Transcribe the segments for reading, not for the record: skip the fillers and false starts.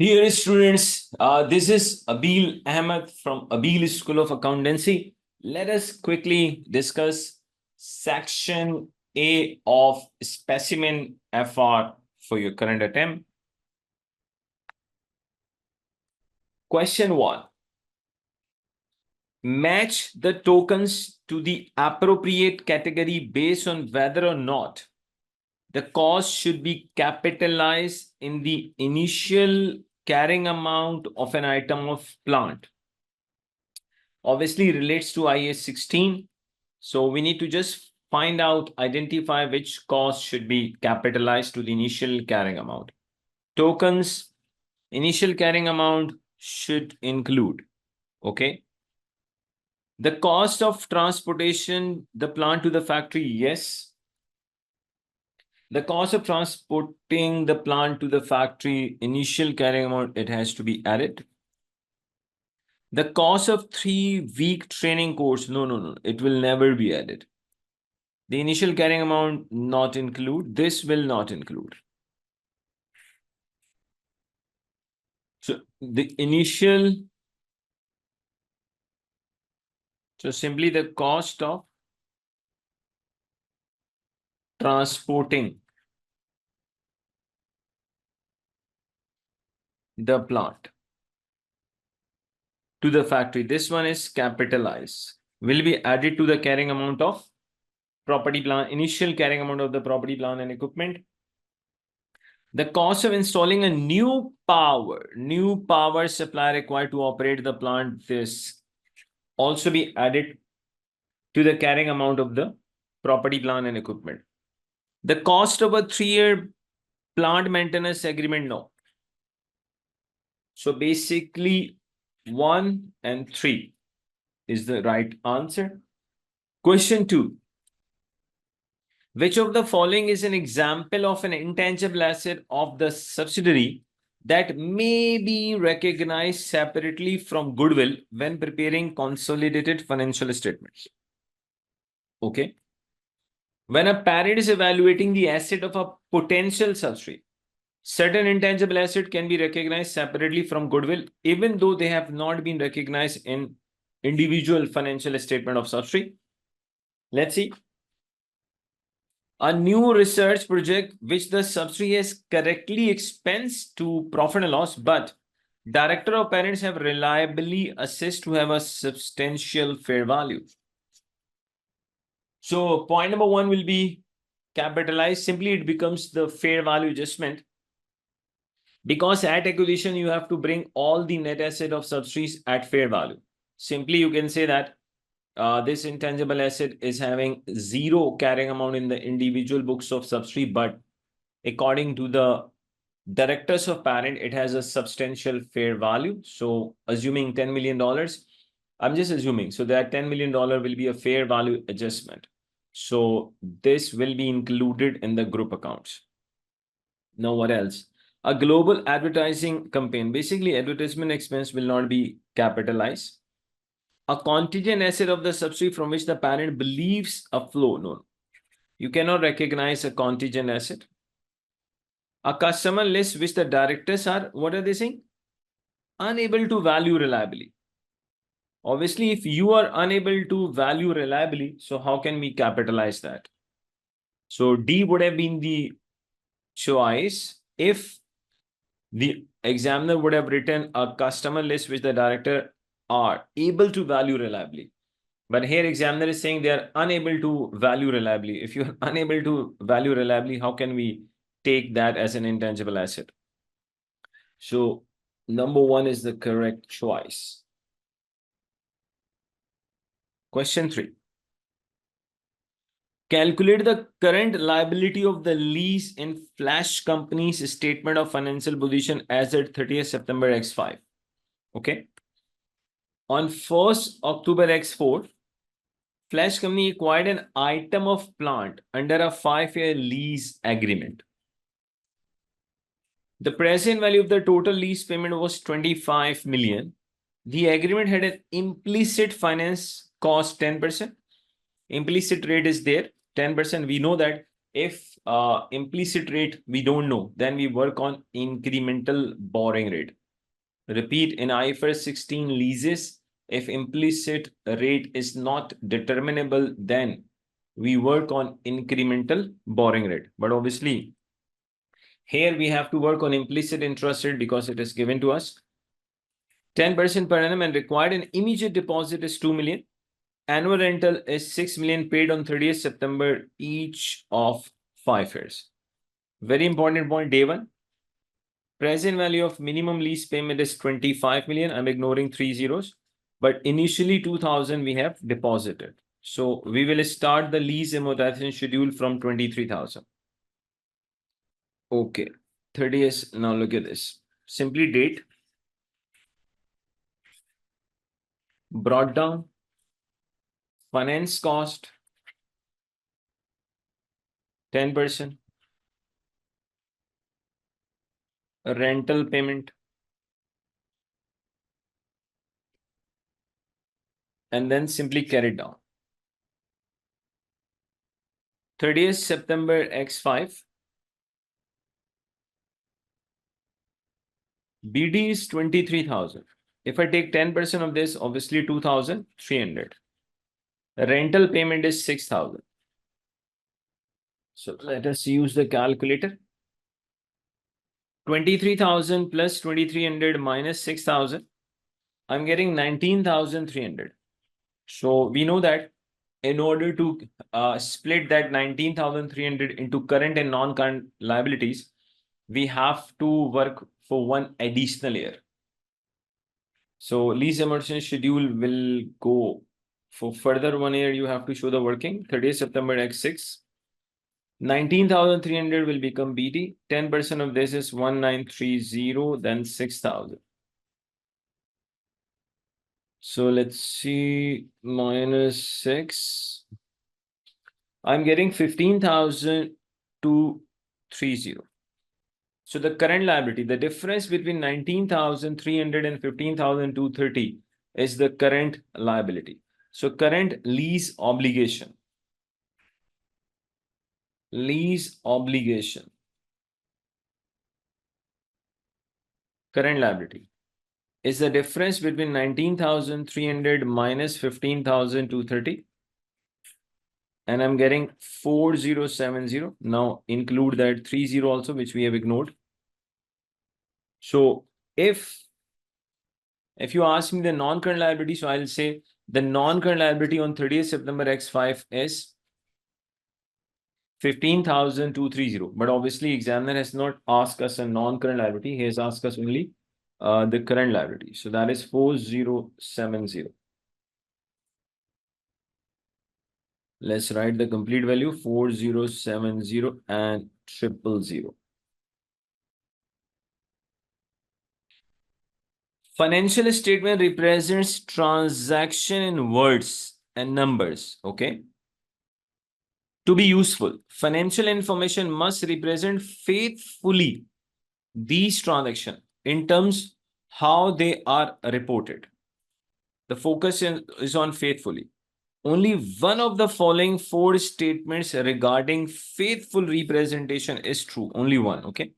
Dear students, this is Abil Ahmed from Abil School of Accountancy. Let us quickly discuss section A of Specimen FR for your current attempt. Question 1. Match the tokens to the appropriate category based on whether or not the cost should be capitalized in the initial carrying amount of an item of plant. Obviously relates to IAS 16. So we need to just find out, identify which cost should be capitalized to the initial carrying amount. Tokens, initial carrying amount should include, okay? The cost of transportation, the plant to the factory, yes. The cost of transporting the plant to the factory, initial carrying amount, it has to be added. The cost of 3-week training course, no, it will never be added. The initial carrying amount not include, this will not include. So the initial, so simply the cost of transporting the plant to the factory, this one is capitalized, will be added to the carrying amount of property plant, initial carrying amount of the property plant and equipment. The cost of installing a new power supply required to operate the plant, this also be added to the carrying amount of the property plant and equipment. The cost of a 3-year plant maintenance agreement, no. So basically 1 and 3 is the right answer. Question 2. Which of the following is an example of an intangible asset of the subsidiary that may be recognized separately from goodwill when preparing consolidated financial statements? Okay. When a parent is evaluating the asset of a potential subsidiary, certain intangible asset can be recognized separately from goodwill, even though they have not been recognized in individual financial statement of subsidiary. Let's see. A new research project which the subsidiary has correctly expensed to profit and loss, but director or parents have reliably assessed to have a substantial fair value. So point number 1 will be capitalized. Simply it becomes the fair value adjustment. Because at acquisition, you have to bring all the net asset of subsidiaries at fair value. Simply, you can say that this intangible asset is having 0 carrying amount in the individual books of subsidiary, but according to the directors of parent, it has a substantial fair value. So assuming $10 million, I'm just assuming. So that $10 million will be a fair value adjustment. So this will be included in the group accounts. Now, what else? A global advertising campaign. Basically, advertisement expense will not be capitalized. A contingent asset of the subsidiary from which the parent believes a flow. No, you cannot recognize a contingent asset. A customer list which the directors are, what are they saying? Unable to value reliably. Obviously, if you are unable to value reliably, so how can we capitalize that? So D would have been the choice if the examiner would have written a customer list which the director are able to value reliably. But here examiner is saying they are unable to value reliably. If you are unable to value reliably, how can we take that as an intangible asset? So number 1 is the correct choice. Question 3. Calculate the current liability of the lease in Flash Company's statement of financial position as at 30th September X5. Okay. On 1st October X4, Flash Company acquired an item of plant under a 5-year lease agreement. The present value of the total lease payment was 25 million. The agreement had an implicit finance cost 10%. Implicit rate is there, 10%. We know that If implicit rate we don't know, then we work on incremental borrowing rate. Repeat, in IFRS 16 leases, if implicit rate is not determinable, then we work on incremental borrowing rate. But obviously, here we have to work on implicit interest rate because it is given to us. 10% per annum and required an immediate deposit is 2 million. Annual rental is 6 million paid on 30th September each of 5 years. Very important point, day one. Present value of minimum lease payment is 25 million. I'm ignoring 3 zeros. But initially 2000 we have deposited. So we will start the lease amortization schedule from 23,000. Okay. 30th. Now look at this. Simply date. Brought down. Finance cost. 10%. Rental payment. And then simply carry down. 30th September X5. BD is 23,000. If I take 10% of this, obviously 2,300. Rental payment is 6,000. So let us use the calculator. 23,000 plus 2,300 minus 6,000. I'm getting 19,300. So we know that in order to split that 19,300 into current and non-current liabilities, we have to work for one additional year. So lease amortization schedule will go for further 1 year. You have to show the working 30th September X6. 19,300 will become BD. 10% of this is 1,930, then 6,000. So let's see, minus 6. I'm getting 15,230. So the current liability, the difference between 19,300 and 15,230 is the current liability. So current lease obligation. Lease obligation. Current liability is the difference between 19,300 minus 15,230. And I'm getting 4,070. Now include that 30 also, which we have ignored. So if you ask me the non-current liability, so I'll say the non-current liability on 30th September X5 is 15,230. But obviously, examiner has not asked us a non-current liability. He has asked us only the current liability. So that is 4,070. Let's write the complete value 4,070 and 000. Financial statement represents transaction in words and numbers. Okay. To be useful, financial information must represent faithfully these transactions in terms how they are reported. The focus is on faithfully. Only one of the following 4 statements regarding faithful representation is true. Only one. Okay.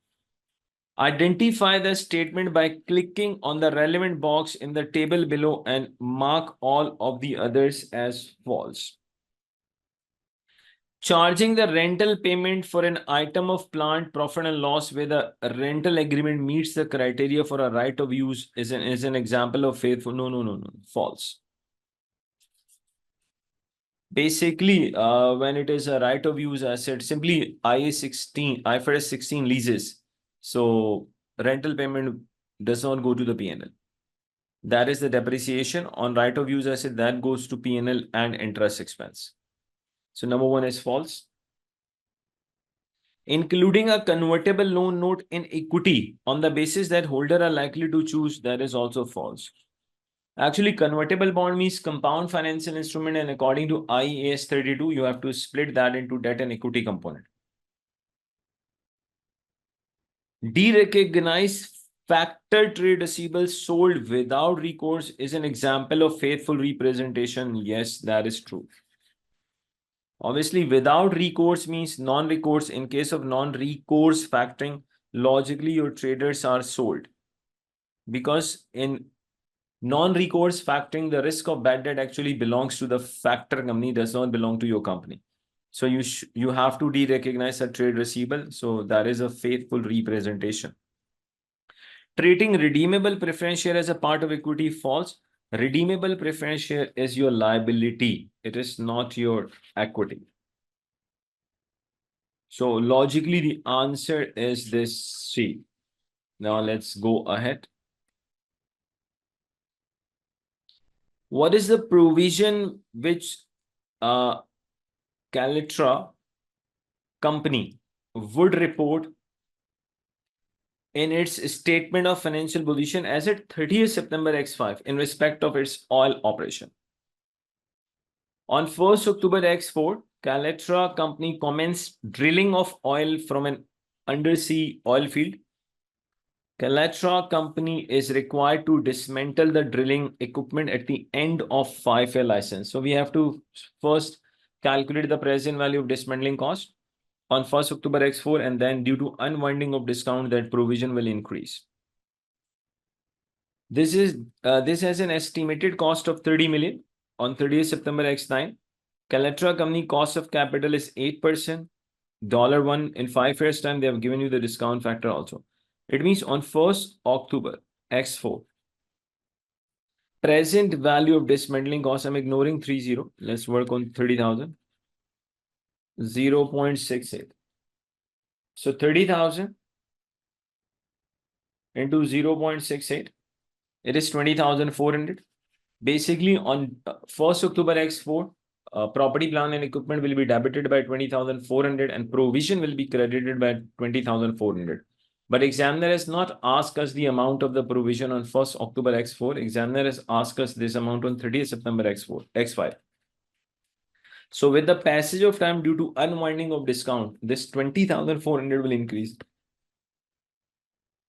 Identify the statement by clicking on the relevant box in the table below and mark all of the others as false. Charging the rental payment for an item of plant, profit and loss where the rental agreement meets the criteria for a right of use is an example of faithful. No. False. Basically, when it is a right of use asset, simply IFRS 16 leases. So rental payment does not go to the P&L. That is the depreciation on right of use asset that goes to P&L and interest expense. So number 1 is false. Including a convertible loan note in equity on the basis that holder are likely to choose, that is also false. Actually, convertible bond means compound financial instrument, and according to IAS 32, you have to split that into debt and equity component. Derecognize factor trade receivables sold without recourse is an example of faithful representation. Yes, that is true. Obviously, without recourse means non-recourse. In case of non-recourse factoring, logically your traders are sold, because in non-recourse factoring, the risk of bad debt actually belongs to the factor company, does not belong to your company. So you have to de-recognize a trade receivable. So that is a faithful representation. Treating redeemable preference share as a part of equity, false. Redeemable preference share is your liability. It is not your equity. So logically, the answer is this C. Now let's go ahead. What is the provision which Calitra company would report in its statement of financial position as at 30th September X5 in respect of its oil operation? On 1st October X4, Calitra company commenced drilling of oil from an undersea oil field. Calatra company is required to dismantle the drilling equipment at the end of 5-year license. So we have to first calculate the present value of dismantling cost on 1st October X4, and then due to unwinding of discount, that provision will increase. This has an estimated cost of 30 million on 30th September X9. Calatra company cost of capital is 8%. $1 in 5 years time, they have given you the discount factor also. It means on 1st October X4, present value of dismantling cost, I'm ignoring 30. Let's work on 30,000. 0.68. So 30,000 into 0.68, it is 20,400. Basically, on 1st October X4, property, plant and equipment will be debited by 20,400 and provision will be credited by 20,400. But examiner has not asked us the amount of the provision on 1st October X4. Examiner has asked us this amount on 30th September X5. So with the passage of time due to unwinding of discount, this 20,400 will increase.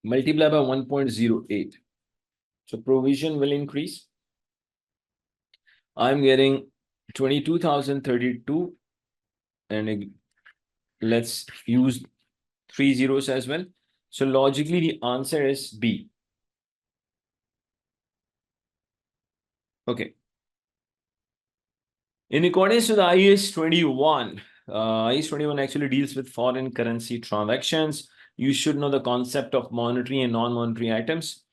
Multiply by 1.08. So provision will increase. I'm getting 22,032, and let's use 3 zeros as well. So logically, the answer is B. Okay. In accordance with IAS 21, IAS 21 actually deals with foreign currency transactions. You should know the concept of monetary and non-monetary items.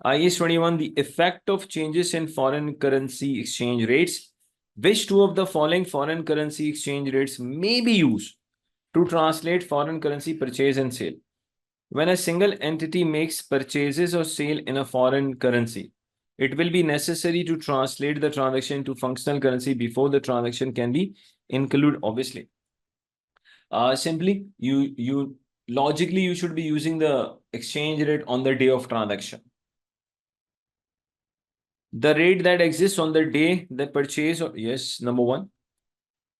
IAS 21, the effect of changes in foreign currency exchange rates. Which two of the following foreign currency exchange rates may be used to translate foreign currency purchase and sale? When a single entity makes purchases or sale in a foreign currency, it will be necessary to translate the transaction to functional currency before the transaction can be included, obviously. Simply, logically, you should be using the exchange rate on the day of transaction. The rate that exists on the day that purchase, or yes, number one.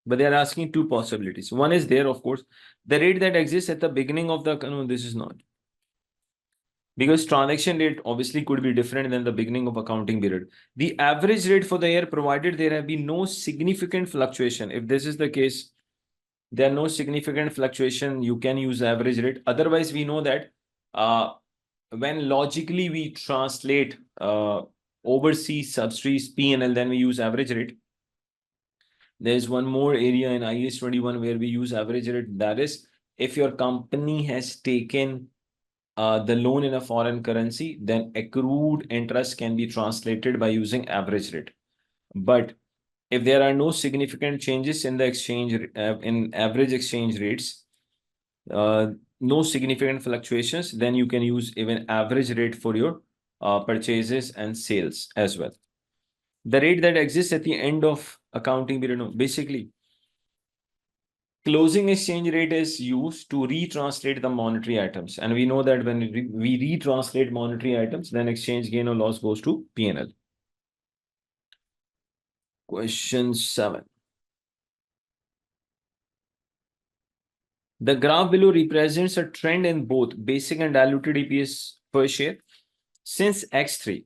But they are asking two possibilities. One is there, of course, the rate that exists at the beginning of the, no, this is not. Because transaction rate obviously could be different than the beginning of accounting period. The average rate for the year, provided there have been no significant fluctuation. If this is the case, there are no significant fluctuation, you can use average rate. Otherwise, we know that when logically we translate overseas subsidies P&L, then we use average rate. There's one more area in IAS 21 where we use average rate. That is, if your company has taken the loan in a foreign currency, then accrued interest can be translated by using average rate. But if there are no significant changes in the exchange, in average exchange rates, no significant fluctuations, then you can use even average rate for your purchases and sales as well. The rate that exists at the end of accounting period, no, basically, closing exchange rate is used to retranslate the monetary items. And we know that when we retranslate monetary items, then exchange gain or loss goes to P&L. Question 7. The graph below represents a trend in both basic and diluted EPS per share since X3.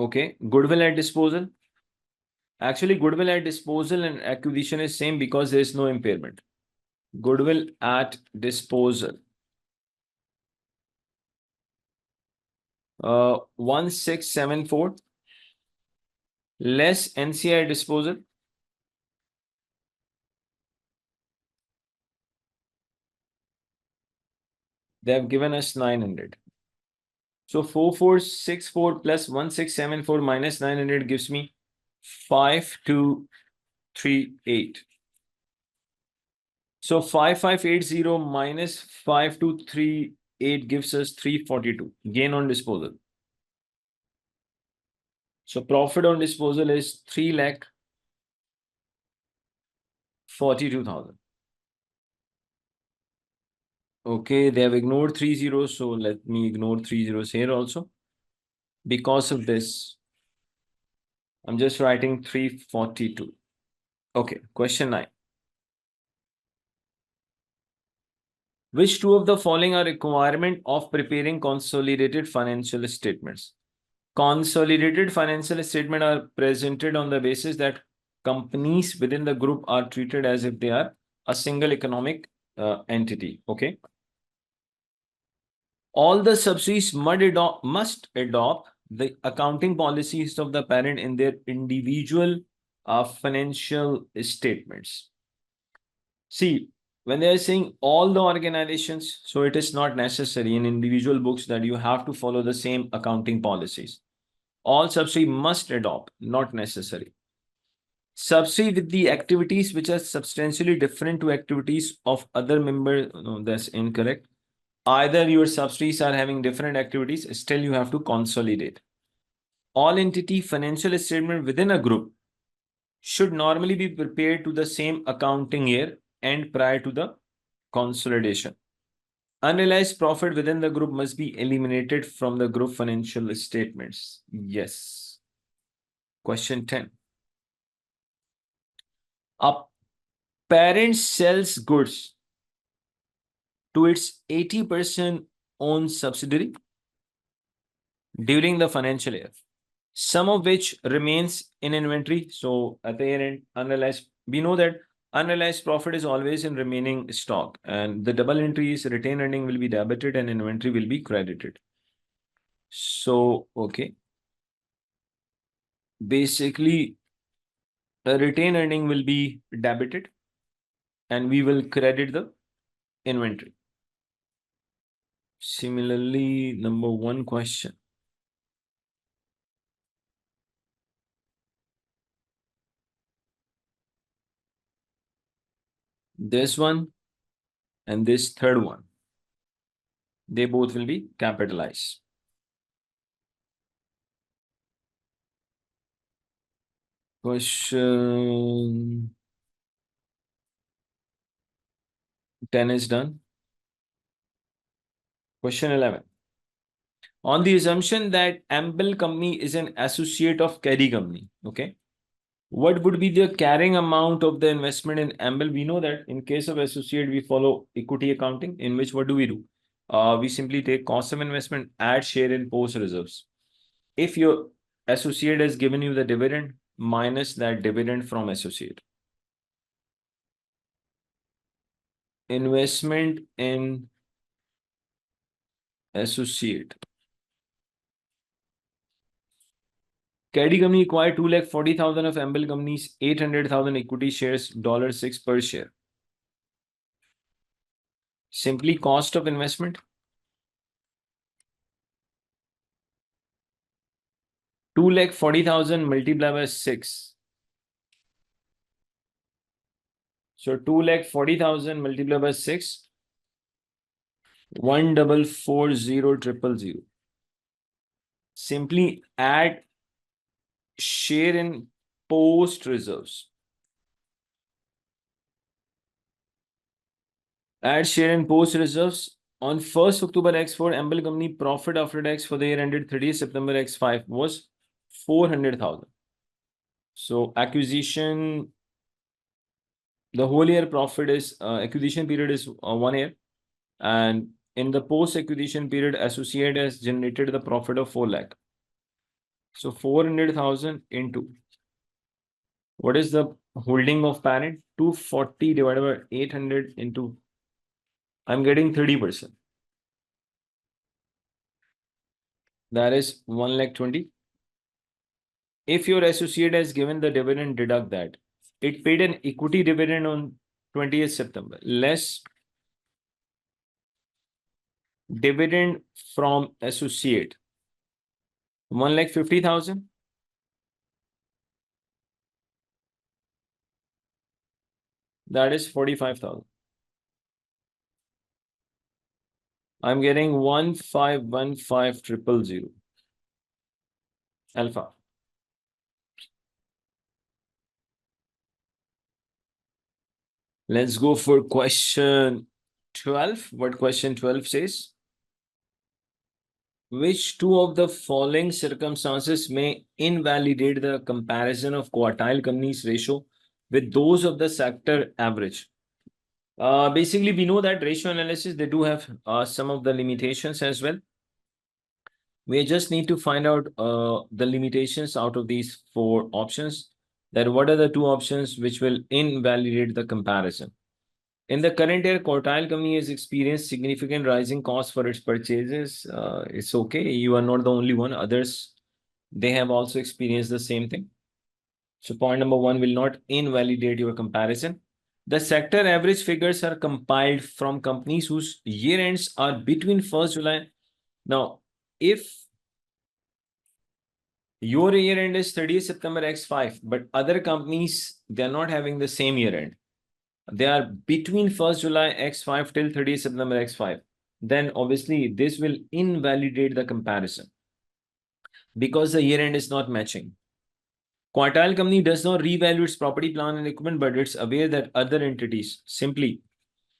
Okay, goodwill at disposal. Actually, goodwill at disposal and acquisition is same because there is no impairment. Goodwill at disposal. 1674 less NCI disposal. They have given us 900. So 4464 plus 1674 minus 900 gives me 5238. So 5580 minus 5238 gives us 342. Gain on disposal. So profit on disposal is 3,42,000. Okay, they have ignored 3 zeros, so let me ignore 3 zeros here also. Because of this, I'm just writing 342. Okay, question 9. Which two of the following are requirement of preparing consolidated financial statements? Consolidated financial statements are presented on the basis that companies within the group are treated as if they are a single economic entity. Okay. All the subsidiaries must adopt the accounting policies of the parent in their individual financial statements. See, when they are saying all the organizations, so it is not necessary in individual books that you have to follow the same accounting policies. All subsidy must adopt, not necessary. Subsidy with the activities which are substantially different to activities of other members, no, that's incorrect. Either your subsidies are having different activities, still you have to consolidate. All entity financial statement within a group should normally be prepared to the same accounting year and prior to the consolidation. Unrealized profit within the group must be eliminated from the group financial statements. Yes. Question 10. A parent sells goods to its 80% owned subsidiary during the financial year, some of which remains in inventory. So at the end, unrealized, we know that unrealized profit is always in remaining stock, and the double entry is retained earning will be debited and inventory will be credited. So, okay. Basically, the retained earning will be debited and we will credit the inventory. Similarly, number 1 question. This one and this third one, they both will be capitalized. Question 10 is done. Question 11. On the assumption that Amble company is an associate of Carry company, okay, what would be the carrying amount of the investment in Amble? We know that in case of associate, we follow equity accounting, in which what do? We simply take cost of investment, add share in post reserves. If your associate has given you the dividend, minus that dividend from associate. Investment in associate. Caddy company acquired 2,40,000 of Amble company's 800,000 equity shares, $6 per share. Simply cost of investment. 2,40,000 multiplied by 6. So 2,40,000 multiplied by 6. 1,440,000. Simply add share in post reserves. Add share in post reserves. On 1st October X4, Amble company profit after tax for the year ended 30th September X5 was 400,000. So acquisition, the whole year profit is acquisition period is 1 year, and in the post acquisition period, associate has generated the profit of 4 lakh. So 400,000 into what is the holding of parent? 240 divided by 800 into, I'm getting 30%. That is 1,20,000. If your associate has given the dividend, deduct that. It paid an equity dividend on 20th September, less dividend from associate, 1,50,000. That is 45,000. I'm getting 1,515,000 alpha. Let's go for question 12. What question 12 says? Which two of the following circumstances may invalidate the comparison of quartile companies ratio with those of the sector average? Basically, we know that ratio analysis, they do have some of the limitations as well. We just need to find out the limitations out of these four options. That what are the two options which will invalidate the comparison? In the current year, quartile company has experienced significant rising costs for its purchases. It's okay. You are not the only one. Others, they have also experienced the same thing. So point number one will not invalidate your comparison. The sector average figures are compiled from companies whose year ends are between 1st July. Now, if your year end is 30th September X5, but other companies, they're not having the same year end. They are between 1st July X5 till 30th September X5. Then obviously this will invalidate the comparison because the year end is not matching. Quartile company does not revalue its property, plant and equipment, but it's aware that other entities simply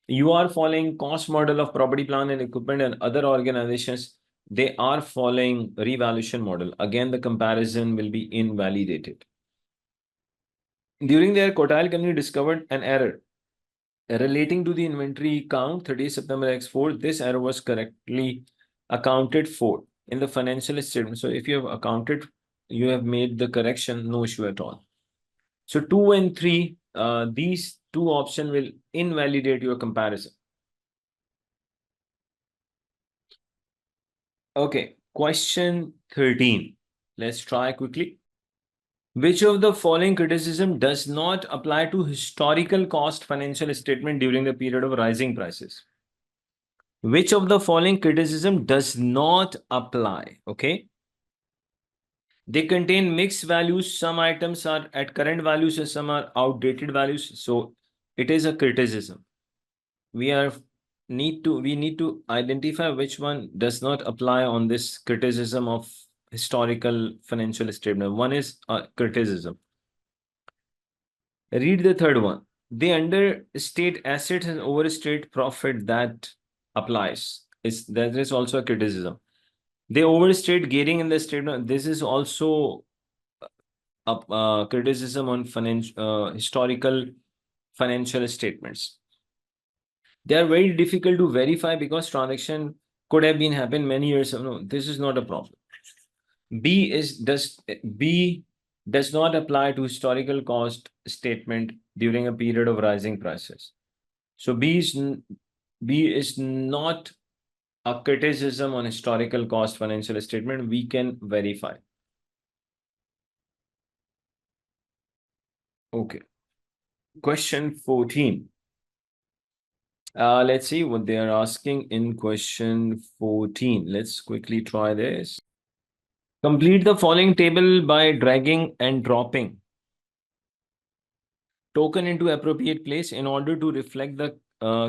you are following cost model of property, plant and equipment, and other organizations, they are following revaluation model. Again, the comparison will be invalidated. During their quartile company discovered an error relating to the inventory count 30th September X4. This error was correctly accounted for in the financial statement. So if you have accounted, you have made the correction, no issue at all. So 2 and 3, these two options will invalidate your comparison. Okay, question 13. Let's try quickly. Which of the following criticism does not apply to historical cost financial statement during the period of rising prices? Which of the following criticism does not apply? Okay. They contain mixed values. Some items are at current values and some are outdated values. So it is a criticism. We need to identify which one does not apply on this criticism of historical financial statement. One is a criticism. Read the third one. They understate assets and overstate profit. That applies. That is also a criticism. They overstate gearing in the statement. This is also a criticism on historical financial statements. They are very difficult to verify because transaction could have been happened many years ago. No, this is not a problem. B does not apply to historical cost statement during a period of rising prices. So B is not a criticism on historical cost financial statement. We can verify. Okay. Question 14. Let's see what they are asking in question 14. Let's quickly try this. Complete the following table by dragging and dropping token into appropriate place in order to reflect the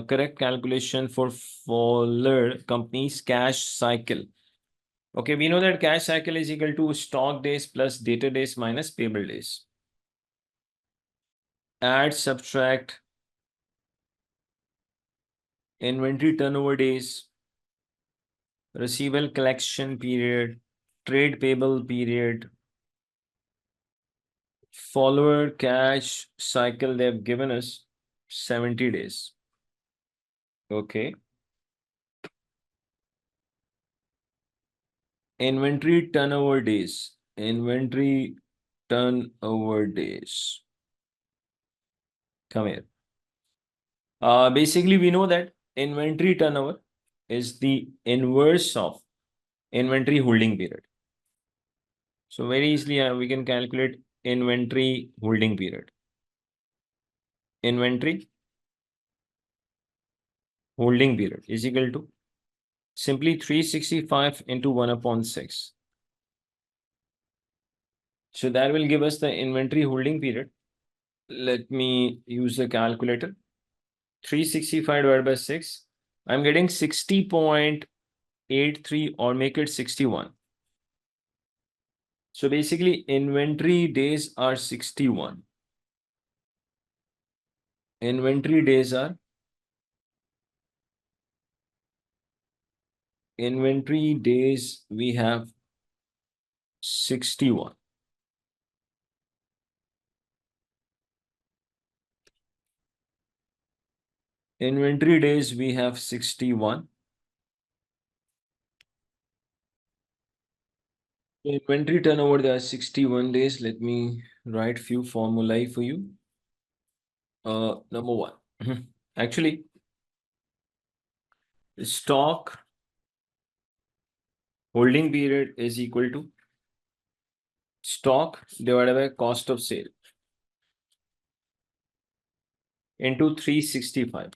correct calculation for Fowler company's cash cycle. Okay, we know that cash cycle is equal to stock days plus debtor days minus payable days. Add, subtract inventory turnover days, receivable collection period, trade payable period, follower cash cycle. They've given us 70 days. Okay. Inventory turnover days. Inventory turnover days. Come here. Basically, we know that inventory turnover is the inverse of inventory holding period. So very easily we can calculate inventory holding period. Inventory holding period is equal to simply 365 into 1 upon 6. So that will give us the inventory holding period. Let me use the calculator. 365 divided by 6. I'm getting 60.83 or make it 61. So basically inventory days are 61. Inventory days are we have 61. Inventory days we have 61. Inventory turnover there are 61 days. Let me write few formulae for you. Number one. Actually, stock holding period is equal to stock divided by cost of sale into 365.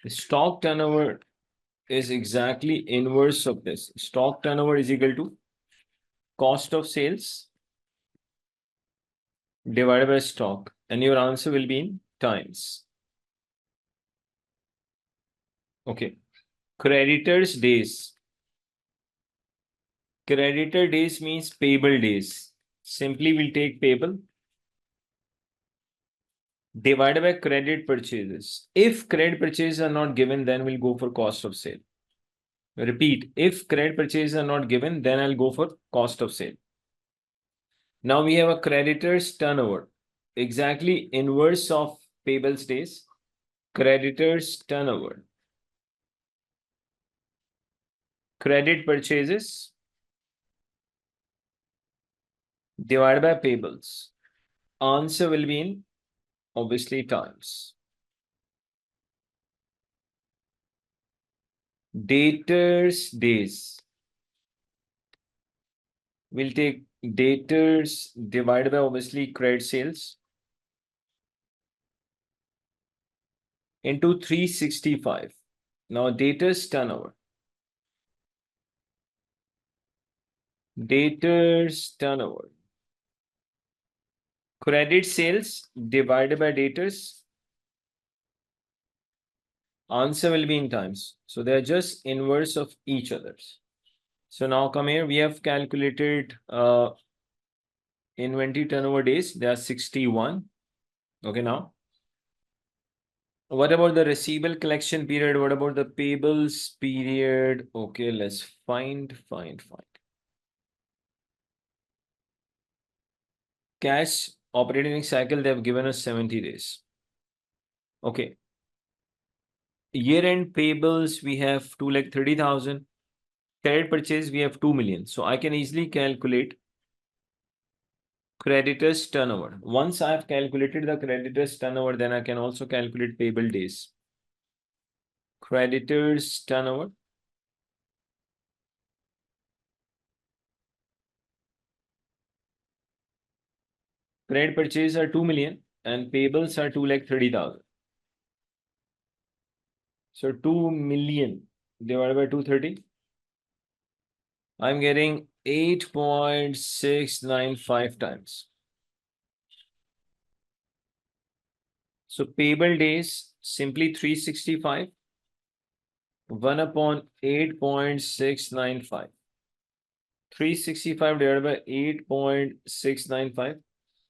The stock turnover is exactly inverse of this. Stock turnover is equal to cost of sales divided by stock, and your answer will be in times. Okay. Creditors days. Creditor days means payable days. Simply we'll take payable divided by credit purchases. If credit purchases are not given, then we'll go for cost of sale. Repeat, if credit purchases are not given, then I'll go for cost of sale. Now we have a creditor's turnover, exactly inverse of payables days. Creditor's turnover. Credit purchases divided by payables. Answer will be in obviously times. Debtors days. We'll take debtors divided by obviously credit sales into 365. Now debtors turnover. Debtors turnover. Credit sales divided by debtors. Answer will be in times. So they're just inverse of each others. So now come here. We have calculated inventory turnover days. They are 61. Okay, now. What about the receivable collection period? What about the payables period? Okay, let's find. Cash operating cycle, they have given us 70 days. Okay. Year-end payables, we have 2,30,000. Credit purchase, we have 2 million. So I can easily calculate creditors turnover. Once I have calculated the creditors turnover, then I can also calculate payable days. Creditors turnover. Credit purchase are 2 million and payables are 2,30,000. So 2 million divided by 230. I'm getting 8.695 times. So payable days simply 365. 1 upon 8.695. 365 divided by 8.695.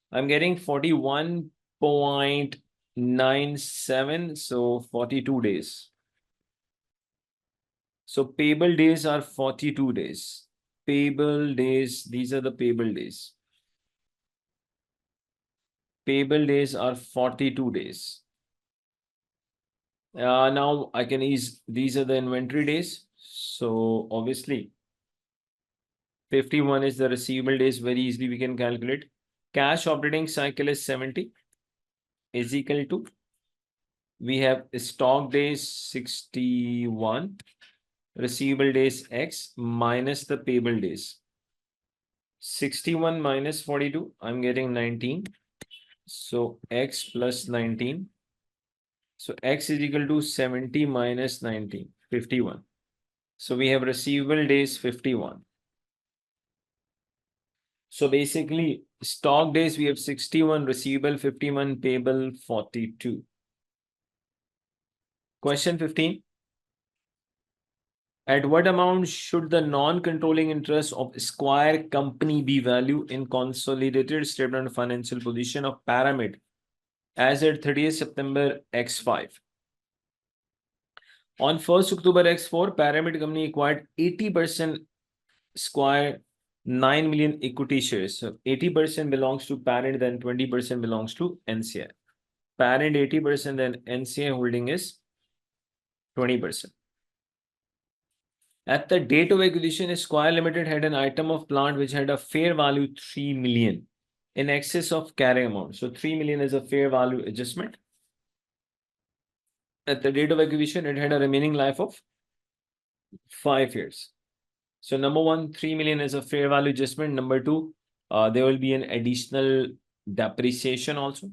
I'm getting 41.97. So 42 days. So payable days are 42 days. Payable days, these are the payable days. Payable days are 42 days. Now I can these are the inventory days. So obviously 51 is the receivable days. Very easily we can calculate. Cash operating cycle is 70 is equal to, we have stock days 61, receivable days X minus the payable days. 61 minus 42, I'm getting 19. So X plus 19. So X is equal to 70 minus 19, 51. So we have receivable days 51. So basically, stock days we have 61, receivable 51, payable 42. Question 15. At what amount should the non-controlling interest of Square company be valued in consolidated statement of financial position of Pyramid as at 30th September X5? On 1st October X4, Pyramid company acquired 80% Square 9 million equity shares. So 80% belongs to parent, then 20% belongs to NCI. Parent 80%, then NCI holding is 20%. At the date of acquisition, Square Limited had an item of plant which had a fair value 3 million in excess of carrying amount. So 3 million is a fair value adjustment. At the date of acquisition, it had a remaining life of 5 years. So number one, 3 million is a fair value adjustment. Number two, there will be an additional depreciation also.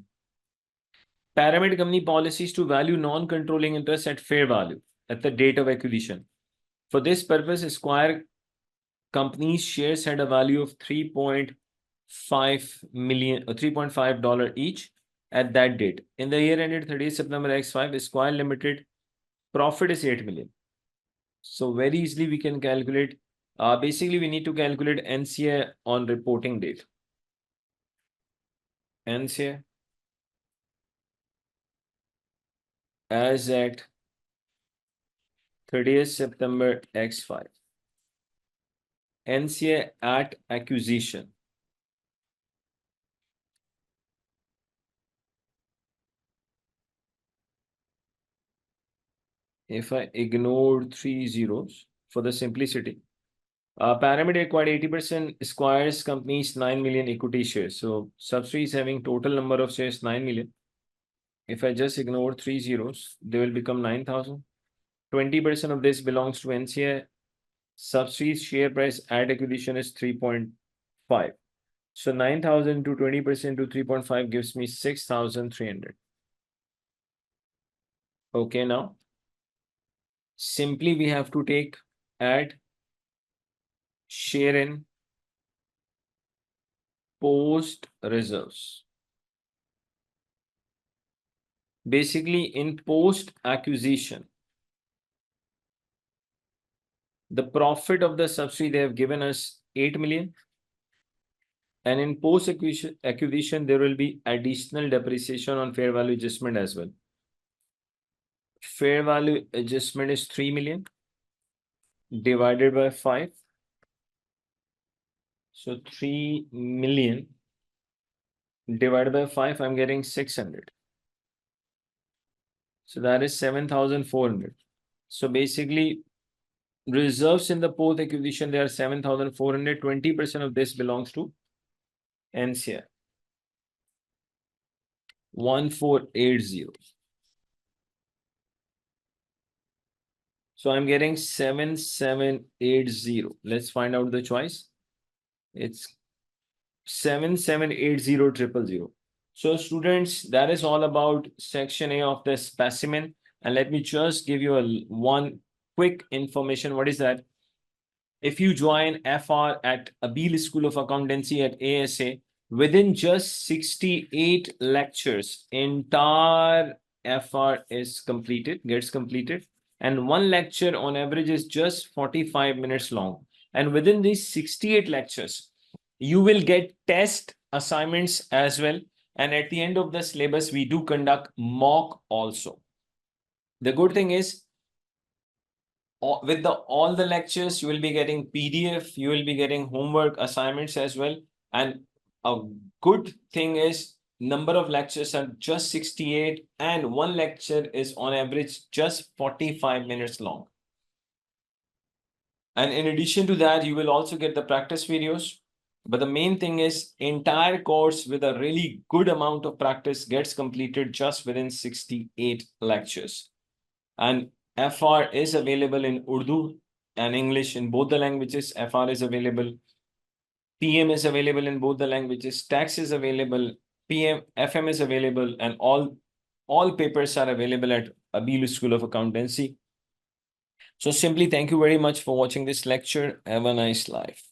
Pyramid company policies to value non-controlling interest at fair value at the date of acquisition. For this purpose, Square company's shares had a value of 3.5 million or $3.5 each at that date. In the year ended 30th September X5, Square Limited profit is 8 million. So very easily we can calculate. Basically, we need to calculate NCA on reporting date. NCA as at 30th September X5. NCA at acquisition. If I ignore 3 zeros for the simplicity, Pyramid acquired 80% Square's company's 9 million equity shares. So subsidiary is having total number of shares 9 million. If I just ignore 3 zeros, they will become 9,000. 20% of this belongs to NCA. Subsidiary's share price at acquisition is 3.5. So 9,000 to 20% to 3.5 gives me 6,300. Okay, now simply we have to take add share in post reserves. Basically, in post acquisition, the profit of the subsidiary they have given us 8 million. And in post acquisition, there will be additional depreciation on fair value adjustment as well. Fair value adjustment is 3 million divided by 5. So 3 million divided by 5, I'm getting 600. So that is 7,400. So basically, reserves in the post acquisition, they are 7,400. 20% of this belongs to NCI. 1480. So I'm getting 7780. Let's find out the choice. It's 7780,000. So students, that is all about section A of the specimen. And let me just give you one quick information. What is that? If you join FR at Abil School of Accountancy at ASA, within just 68 lectures, entire FR is completed, gets completed. And one lecture on average is just 45 minutes long. And within these 68 lectures, you will get test assignments as well. And at the end of the syllabus, we do conduct mock also. The good thing is, with all the lectures, you will be getting PDF, you will be getting homework assignments as well. And a good thing is, number of lectures are just 68 and one lecture is on average just 45 minutes long. And in addition to that, you will also get the practice videos. But the main thing is entire course with a really good amount of practice gets completed just within 68 lectures. And FR is available in Urdu and English in both the languages. FR is available. PM is available in both the languages. Tax is available. FM is available, and all papers are available at Abilu School of Accountancy. So simply thank you very much for watching this lecture. Have a nice life.